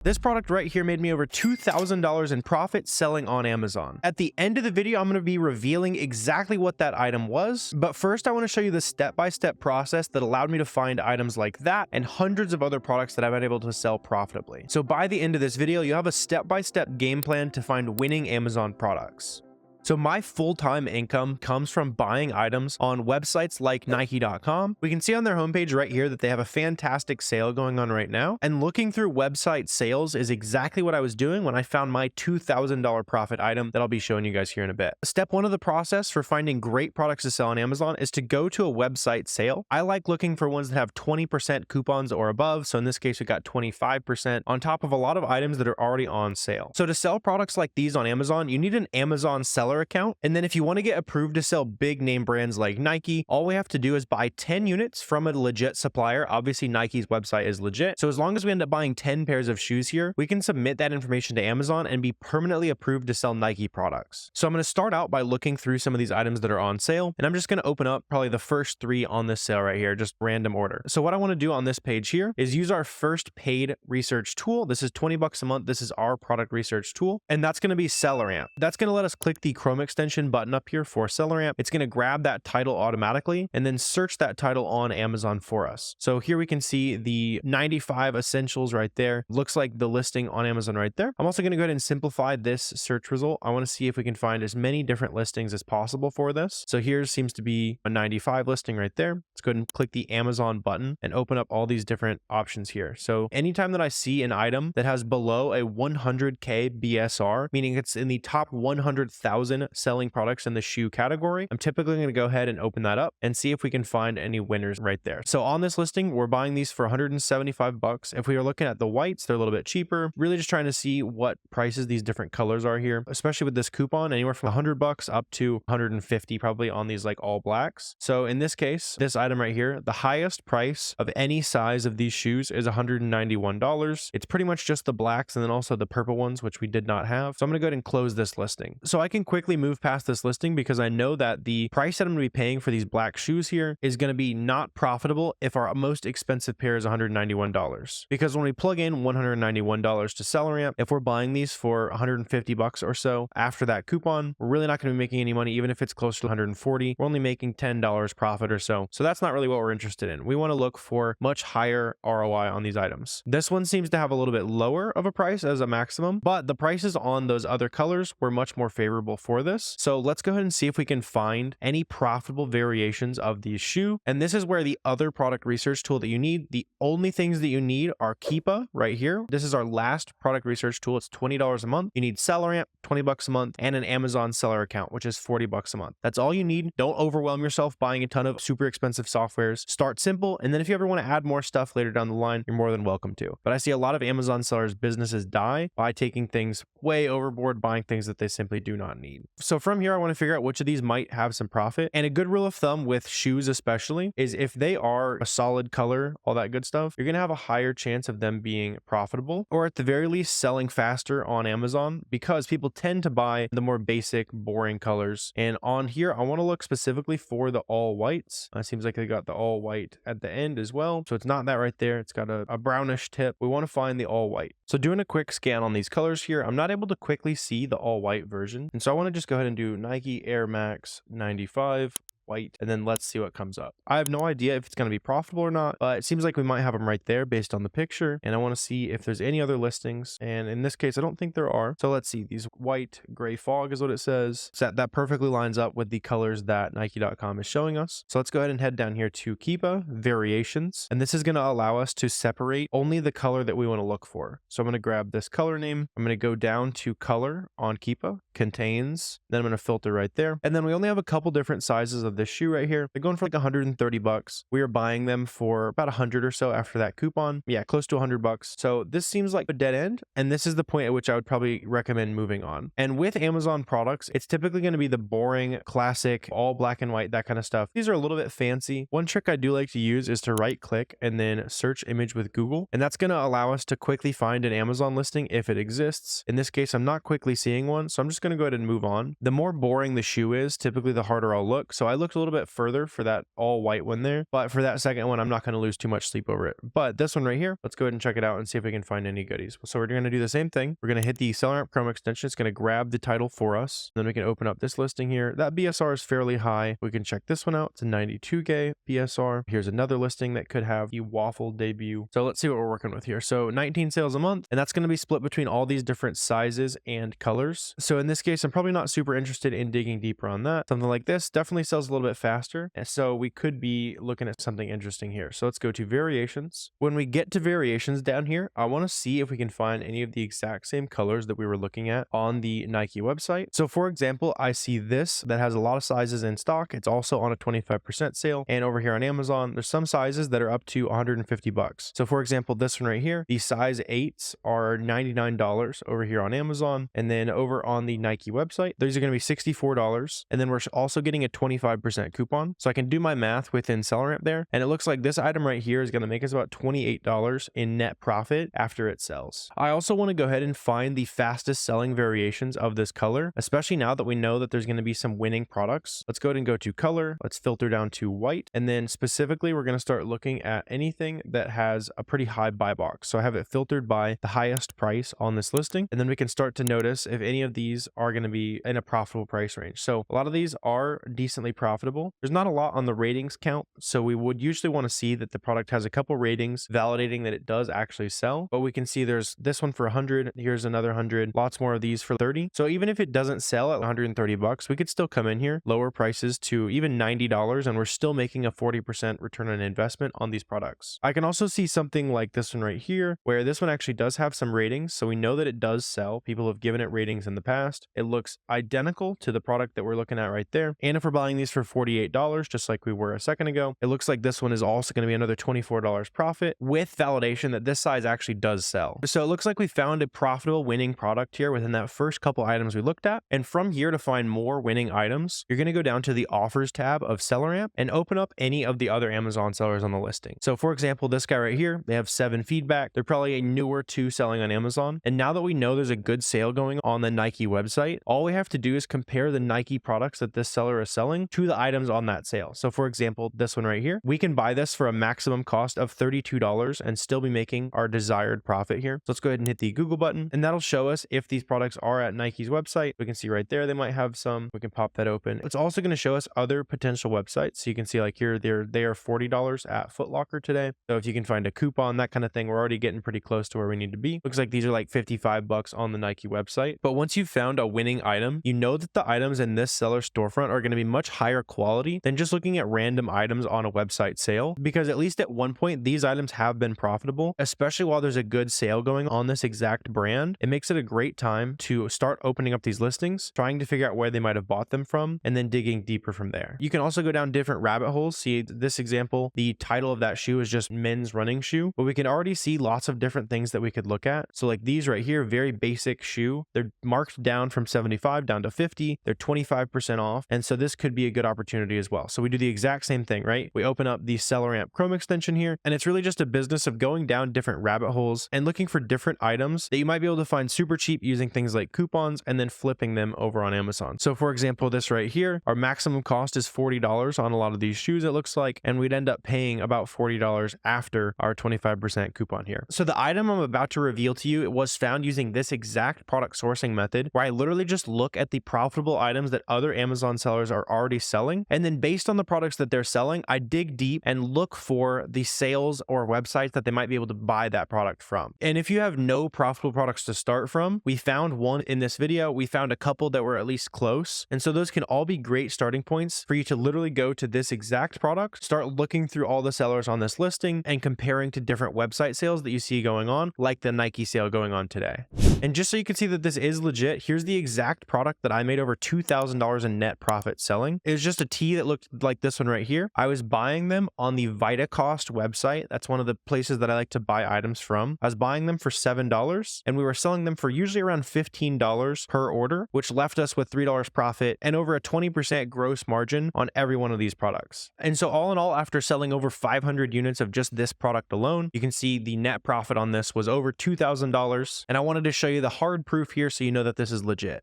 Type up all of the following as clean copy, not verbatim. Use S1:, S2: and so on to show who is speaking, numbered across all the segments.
S1: This product right here made me over $2,000 in profit selling on Amazon. At the end of the video, I'm going to be revealing exactly what that item was. But first, I want to show you the step-by-step process that allowed me to find items like that and hundreds of other products that I've been able to sell profitably. So by the end of this video, you have a step-by-step game plan to find winning Amazon products. So my full-time income comes from buying items on websites like Nike.com. We can see on their homepage right here that they have a fantastic sale going on right now. And looking through website sales is exactly what I was doing when I found my $2,000 profit item that I'll be showing you guys here in a bit. Step one of the process for finding great products to sell on Amazon is to go to a website sale. I like looking for ones that have 20% coupons or above. So in this case, we got 25% on top of a lot of items that are already on sale. So to sell products like these on Amazon, you need an Amazon seller account. And then if you want to get approved to sell big name brands like Nike, all we have to do is buy 10 units from a legit supplier. Obviously, Nike's website is legit. So as long as we end up buying 10 pairs of shoes here, we can submit that information to Amazon and be permanently approved to sell Nike products. So I'm going to start out by looking through some of these items that are on sale. And I'm just going to open up probably the first 3 on this sale right here, just random order. So what I want to do on this page here is use our first paid research tool. This is $20 a month. This is our product research tool. And that's going to be SellerAmp. That's going to let us click the Chrome extension button up here for SellerAmp. It's going to grab that title automatically and then search that title on Amazon for us. So here we can see the 95 essentials right there. Looks like the listing on Amazon right there. I'm also going to go ahead and simplify this search result. I want to see if we can find as many different listings as possible for this. So here seems to be a 95 listing right there. Let's go ahead and click the Amazon button and open up all these different options here. So anytime that I see an item that has below a 100K BSR, meaning it's in the top 100,000 selling products in the shoe category, I'm typically going to go ahead and open that up and see if we can find any winners right there. So on this listing, we're buying these for $175. If we are looking at the whites, they're a little bit cheaper. Really just trying to see what prices these different colors are here, especially with this coupon, anywhere from $100 up to 150 probably on these like all blacks. So in this case, this item right here, the highest price of any size of these shoes is $191. It's pretty much just the blacks and then also the purple ones, which we did not have. So I'm going to go ahead and close this listing. So I can quickly move past this listing because I know that the price that I'm going to be paying for these black shoes here is going to be not profitable if our most expensive pair is $191. Because when we plug in $191 to SellerAmp, if we're buying these for $150 or so after that coupon, we're really not going to be making any money. Even if it's close to $140, we're only making $10 profit or so. So that's not really what we're interested in. We want to look for much higher ROI on these items. This one seems to have a little bit lower of a price as a maximum, but the prices on those other colors were much more favorable for this. So let's go ahead and see if we can find any profitable variations of these shoe. And this is where the other product research tool that you need, the only things that you need are Keepa right here. This is our last product research tool. It's $20 a month. You need SellerAmp, $20 a month, and an Amazon seller account, which is $40 a month. That's all you need. Don't overwhelm yourself buying a ton of super expensive softwares. Start simple. And then if you ever want to add more stuff later down the line, you're more than welcome to. But I see a lot of Amazon sellers' businesses die by taking things way overboard, buying things that they simply do not need. So from here, I want to figure out which of these might have some profit. And a good rule of thumb with shoes especially is if they are a solid color, all that good stuff, you're going to have a higher chance of them being profitable or at the very least selling faster on Amazon because people tend to buy the more basic, boring colors. And on here, I want to look specifically for the all whites. It seems like they got the all white at the end as well. So it's not that right there. It's got a brownish tip. We want to find the all white. So doing a quick scan on these colors here, I'm not able to quickly see the all white version. And so I want to just go ahead and do Nike Air Max 95 white, and then let's see what comes up. I have no idea if it's going to be profitable or not, but it seems like we might have them right there based on the picture. And I want to see if there's any other listings. And in this case, I don't think there are. So let's see. These white gray fog is what it says. So that perfectly lines up with the colors that Nike.com is showing us. So let's go ahead and head down here to Keepa variations. And this is going to allow us to separate only the color that we want to look for. So I'm going to grab this color name. I'm going to go down to color on Keepa, contains, then I'm going to filter right there. And then we only have a couple different sizes of this shoe right here. They're going for like $130. We are buying them for about 100 or so after that coupon. Yeah, close to $100. So this seems like a dead end. And this is the point at which I would probably recommend moving on. And with Amazon products, it's typically going to be the boring, classic, all black and white, that kind of stuff. These are a little bit fancy. One trick I do like to use is to right click and then search image with Google. And that's going to allow us to quickly find an Amazon listing if it exists. In this case, I'm not quickly seeing one. So I'm just going to go ahead and move on. The more boring the shoe is, typically the harder I'll look. So I looks a little bit further for that all white one there, but for that second one, I'm not going to lose too much sleep over it. But this one right here, let's go ahead and check it out and see if we can find any goodies. So we're going to do the same thing. We're going to hit the SellerAmp Chrome extension. It's going to grab the title for us. Then we can open up this listing here. That BSR is fairly high. We can check this one out. It's a 92K BSR. Here's another listing that could have the waffle debut. So let's see what we're working with here. So 19 sales a month, and that's going to be split between all these different sizes and colors. So in this case, I'm probably not super interested in digging deeper on that. Something like this definitely sells a little bit faster. And so we could be looking at something interesting here. So let's go to variations. When we get to variations down here, I want to see if we can find any of the exact same colors that we were looking at on the Nike website. So for example, I see this that has a lot of sizes in stock. It's also on a 25% sale. And over here on Amazon, there's some sizes that are up to 150 bucks. So for example, this one right here, the size 8s are $99 over here on Amazon. And then over on the Nike website, these are going to be $64. And then we're also getting a 25% coupon. So I can do my math within SellerAmp there. And it looks like this item right here is going to make us about $28 in net profit after it sells. I also want to go ahead and find the fastest selling variations of this color, especially now that we know that there's going to be some winning products. Let's go ahead and go to color. Let's filter down to white. And then specifically, we're going to start looking at anything that has a pretty high buy box. So I have it filtered by the highest price on this listing. And then we can start to notice if any of these are going to be in a profitable price range. So a lot of these are decently profitable. There's not a lot on the ratings count. So we would usually want to see that the product has a couple ratings validating that it does actually sell. But we can see there's this one for 100. Here's another 100. Lots more of these for 30. So even if it doesn't sell at 130 bucks, we could still come in here, lower prices to even $90, and we're still making a 40% return on investment on these products. I can also see something like this one right here, where this one actually does have some ratings. So we know that it does sell. People have given it ratings in the past. It looks identical to the product that we're looking at right there. And if we're buying these for $48, just like we were a second ago, it looks like this one is also going to be another $24 profit with validation that this size actually does sell. So it looks like we found a profitable winning product here within that first couple items we looked at. And from here, to find more winning items, you're going to go down to the offers tab of SellerAmp and open up any of the other Amazon sellers on the listing. So for example, this guy right here, they have 7 feedback. They're probably a newer 2 selling on Amazon. And now that we know there's a good sale going on the Nike website, all we have to do is compare the Nike products that this seller is selling to the items on that sale. So for example, this one right here, we can buy this for a maximum cost of $32 and still be making our desired profit here. So let's go ahead and hit the Google button, and that'll show us if these products are at Nike's website. We can see right there, they might have some. We can pop that open. It's also going to show us other potential websites. So you can see like here, they are $40 at Foot Locker today. So if you can find a coupon, that kind of thing, we're already getting pretty close to where we need to be. Looks like these are like 55 bucks on the Nike website. But once you've found a winning item, you know that the items in this seller storefront are going to be much higher quality than just looking at random items on a website sale, because at least at one point, these items have been profitable, especially while there's a good sale going on this exact brand. It makes it a great time to start opening up these listings, trying to figure out where they might have bought them from, and then digging deeper from there. You can also go down different rabbit holes. See this example, the title of that shoe is just men's running shoe, but we can already see lots of different things that we could look at. So like these right here, very basic shoe. They're marked down from 75 down to 50. They're 25% off. And so this could be a good opportunity as well. So we do the exact same thing, right? We open up the SellerAmp Chrome extension here, and it's really just a business of going down different rabbit holes and looking for different items that you might be able to find super cheap using things like coupons and then flipping them over on Amazon. So for example, this right here, our maximum cost is $40 on a lot of these shoes, it looks like, and we'd end up paying about $40 after our 25% coupon here. So the item I'm about to reveal to you, it was found using this exact product sourcing method, where I literally just look at the profitable items that other Amazon sellers are already selling. And then based on the products that they're selling, I dig deep and look for the sales or websites that they might be able to buy that product from. And if you have no profitable products to start from, we found one in this video. We found a couple that were at least close. And so those can all be great starting points for you to literally go to this exact product, start looking through all the sellers on this listing and comparing to different website sales that you see going on, like the Nike sale going on today. And just so you can see that this is legit, here's the exact product that I made over $2,000 in net profit selling. It was just a tee that looked like this one right here. I was buying them on the VitaCost website. That's one of the places that I like to buy items from. I was buying them for $7, and we were selling them for usually around $15 per order, which left us with $3 profit and over a 20% gross margin on every one of these products. And so all in all, after selling over 500 units of just this product alone, you can see the net profit on this was over $2,000. And I wanted to show you the hard proof here so you know that this is legit.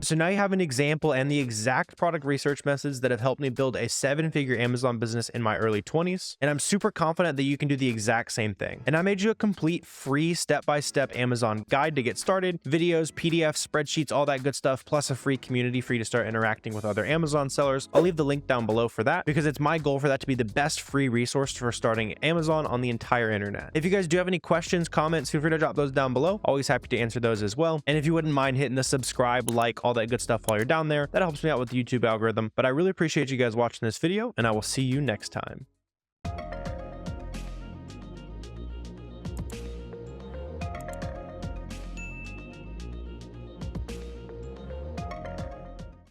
S1: So now you have an example and the exact product research methods that have helped me build a 7-figure Amazon business in my early 20s. And I'm super confident that you can do the exact same thing. And I made you a complete free step-by-step Amazon guide to get started, videos, PDFs, spreadsheets, all that good stuff, plus a free community for you to start interacting with other Amazon sellers. I'll leave the link down below for that because it's my goal for that to be the best free resource for starting Amazon on the entire internet. If you guys do have any questions, comments, feel free to drop those down below. Always happy to answer those as well. And if you wouldn't mind hitting the subscribe, like, all that good stuff while you're down there, that helps me out with the YouTube algorithm. But I really appreciate you guys watching this video, and I will see you next time.